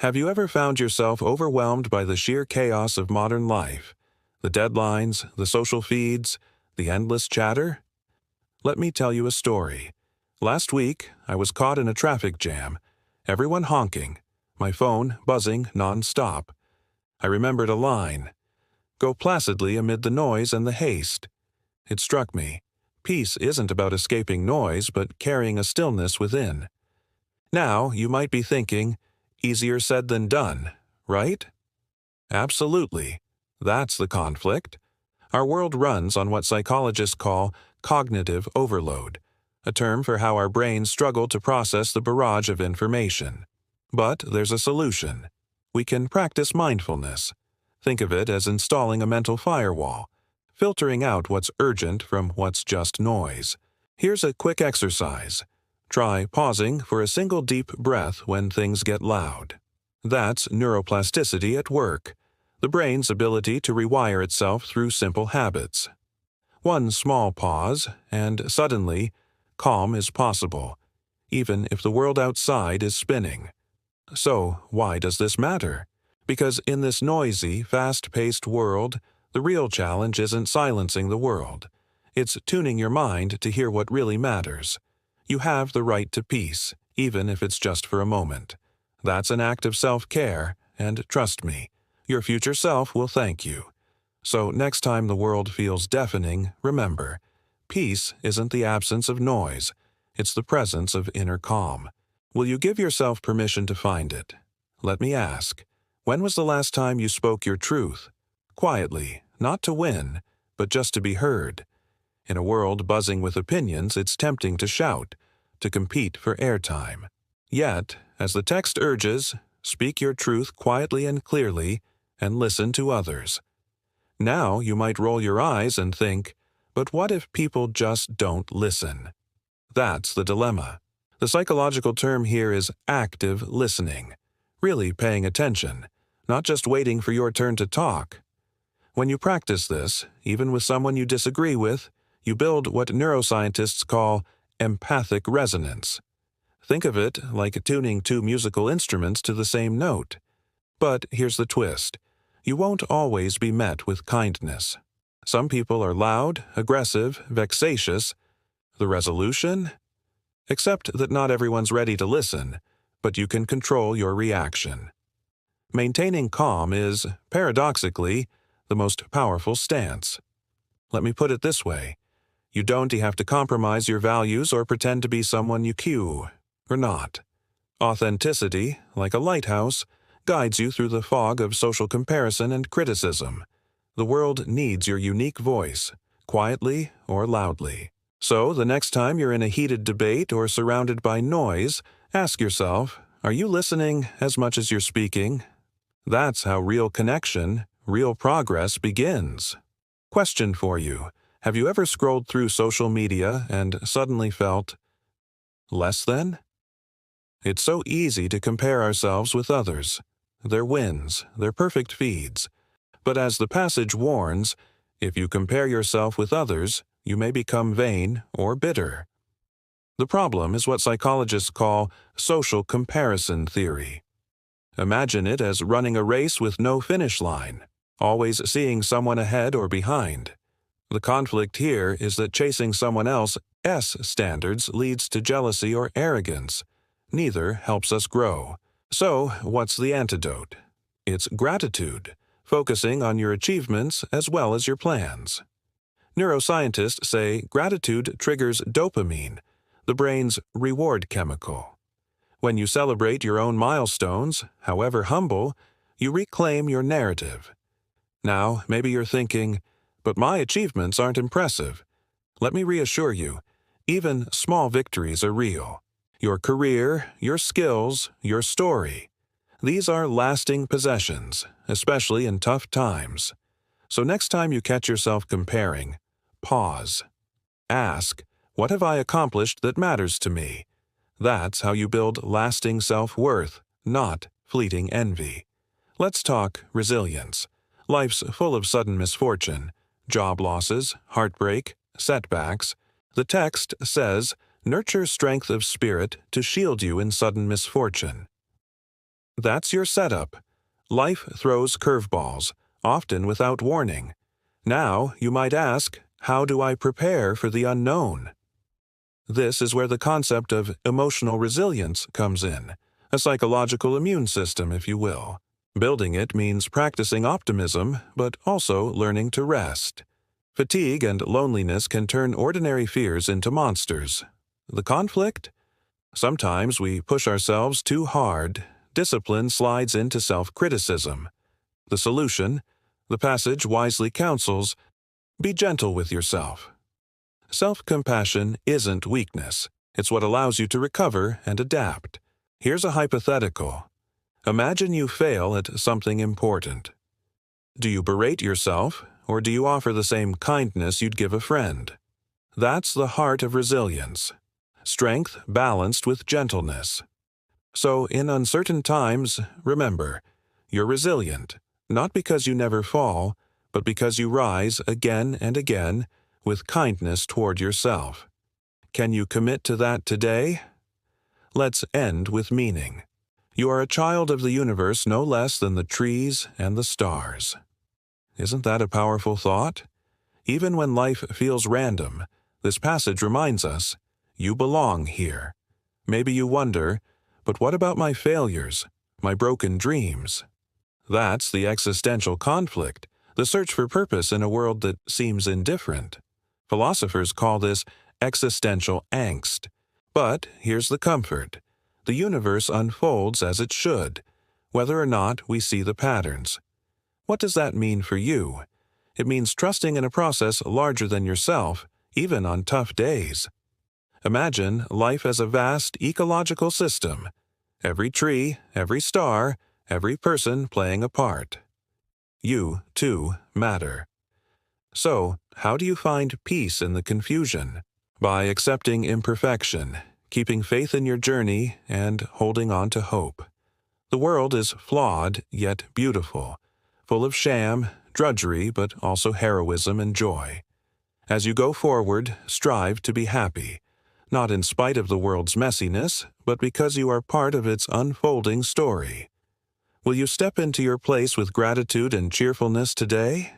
Have you ever found yourself overwhelmed by the sheer chaos of modern life? The deadlines, the social feeds, the endless chatter? Let me tell you a story. Last week, I was caught in a traffic jam, everyone honking, my phone buzzing non-stop. I remembered a line, "Go placidly amid the noise and the haste." It struck me. Peace isn't about escaping noise, but carrying a stillness within. Now, you might be thinking, easier said than done, right? Absolutely. That's the conflict. Our world runs on what psychologists call cognitive overload, a term for how our brains struggle to process the barrage of information. But there's a solution. We can practice mindfulness. Think of it as installing a mental firewall, filtering out what's urgent from what's just noise. Here's a quick exercise. Try pausing for a single deep breath when things get loud. That's neuroplasticity at work, the brain's ability to rewire itself through simple habits. One small pause, and suddenly, calm is possible, even if the world outside is spinning. So, why does this matter? Because in this noisy, fast-paced world, the real challenge isn't silencing the world. It's tuning your mind to hear what really matters. You have the right to peace, even if it's just for a moment. That's an act of self-care, and trust me, your future self will thank you. So next time the world feels deafening, remember, peace isn't the absence of noise, it's the presence of inner calm. Will you give yourself permission to find it? Let me ask, when was the last time you spoke your truth? Quietly, not to win, but just to be heard. In a world buzzing with opinions, it's tempting to shout, to compete for airtime. Yet, as the text urges, speak your truth quietly and clearly, and listen to others. Now you might roll your eyes and think, but what if people just don't listen? That's the dilemma. The psychological term here is active listening, really paying attention, not just waiting for your turn to talk. When you practice this, even with someone you disagree with, you build what neuroscientists call empathic resonance. Think of it like tuning two musical instruments to the same note. But here's the twist. You won't always be met with kindness. Some people are loud, aggressive, vexatious. The resolution? Accept that not everyone's ready to listen, but you can control your reaction. Maintaining calm is, paradoxically, the most powerful stance. Let me put it this way. You don't have to compromise your values or pretend to be someone you cue, or not. Authenticity, like a lighthouse, guides you through the fog of social comparison and criticism. The world needs your unique voice, quietly or loudly. So, the next time you're in a heated debate or surrounded by noise, ask yourself, are you listening as much as you're speaking? That's how real connection, real progress begins. Question for you. Have you ever scrolled through social media and suddenly felt less than? It's so easy to compare ourselves with others, their wins, their perfect feeds. But as the passage warns, if you compare yourself with others, you may become vain or bitter. The problem is what psychologists call social comparison theory. Imagine it as running a race with no finish line, always seeing someone ahead or behind. The conflict here is that chasing someone else's standards leads to jealousy or arrogance. Neither helps us grow. So, what's the antidote? It's gratitude, focusing on your achievements as well as your plans. Neuroscientists say gratitude triggers dopamine, the brain's reward chemical. When you celebrate your own milestones, however humble, you reclaim your narrative. Now, maybe you're thinking, but my achievements aren't impressive. Let me reassure you, even small victories are real. Your career, your skills, your story. These are lasting possessions, especially in tough times. So next time you catch yourself comparing, pause. Ask, what have I accomplished that matters to me? That's how you build lasting self-worth, not fleeting envy. Let's talk resilience. Life's full of sudden misfortune, job losses, heartbreak, setbacks. The text says, nurture strength of spirit to shield you in sudden misfortune. That's your setup. Life throws curveballs, often without warning. Now, you might ask, how do I prepare for the unknown? This is where the concept of emotional resilience comes in, a psychological immune system, if you will. Building it means practicing optimism, but also learning to rest. Fatigue and loneliness can turn ordinary fears into monsters. The conflict? Sometimes we push ourselves too hard. Discipline slides into self-criticism. The solution? The passage wisely counsels, be gentle with yourself. Self-compassion isn't weakness. It's what allows you to recover and adapt. Here's a hypothetical. Imagine you fail at something important. Do you berate yourself, or do you offer the same kindness you'd give a friend? That's the heart of resilience. Strength balanced with gentleness. So, in uncertain times, remember, you're resilient, not because you never fall, but because you rise again and again with kindness toward yourself. Can you commit to that today? Let's end with meaning. You are a child of the universe no less than the trees and the stars. Isn't that a powerful thought? Even when life feels random, this passage reminds us, you belong here. Maybe you wonder, but what about my failures, my broken dreams? That's the existential conflict, the search for purpose in a world that seems indifferent. Philosophers call this existential angst. But here's the comfort. The universe unfolds as it should, whether or not we see the patterns. What does that mean for you? It means trusting in a process larger than yourself, even on tough days. Imagine life as a vast ecological system. Every tree, every star, every person playing a part. You, too, matter. So, how do you find peace in the confusion? By accepting imperfection, keeping faith in your journey, and holding on to hope. The world is flawed, yet beautiful, full of sham, drudgery, but also heroism and joy. As you go forward, strive to be happy, not in spite of the world's messiness, but because you are part of its unfolding story. Will you step into your place with gratitude and cheerfulness today?